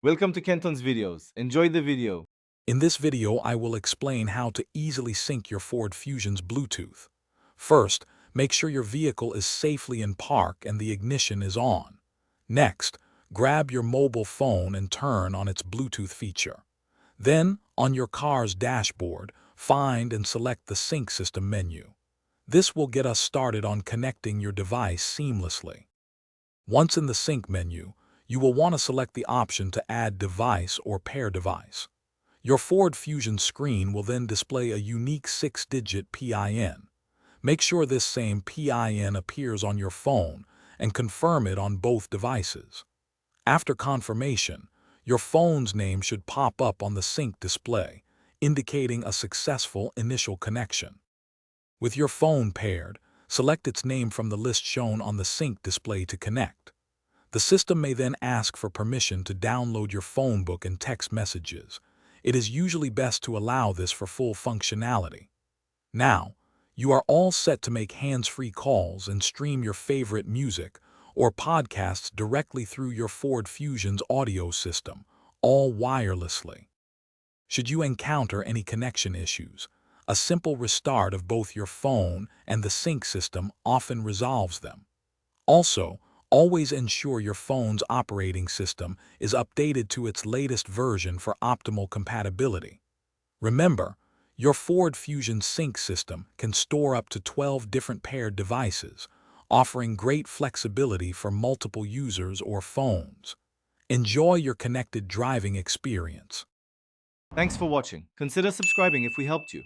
Welcome to Kenton's videos. Enjoy the video. In this video, I will explain how to easily sync your Ford Fusion's Bluetooth. First, make sure your vehicle is safely in park and the ignition is on. Next, grab your mobile phone and turn on its Bluetooth feature. Then, on your car's dashboard, find and select the Sync System menu. This will get us started on connecting your device seamlessly. Once in the Sync menu, you will want to select the option to add device or pair device. Your Ford Fusion screen will then display a unique 6-digit PIN. Make sure this same PIN appears on your phone and confirm it on both devices. After confirmation, your phone's name should pop up on the sync display, indicating a successful initial connection. With your phone paired, select its name from the list shown on the sync display to connect. The system may then ask for permission to download your phone book and text messages. It is usually best to allow this for full functionality. Now, you are all set to make hands-free calls and stream your favorite music or podcasts directly through your Ford Fusion's audio system, all wirelessly. Should you encounter any connection issues, a simple restart of both your phone and the sync system often resolves them. Also, always ensure your phone's operating system is updated to its latest version for optimal compatibility. Remember, your Ford Fusion Sync system can store up to 12 different paired devices, offering great flexibility for multiple users or phones. Enjoy your connected driving experience. Thanks for watching. Consider subscribing if we helped you.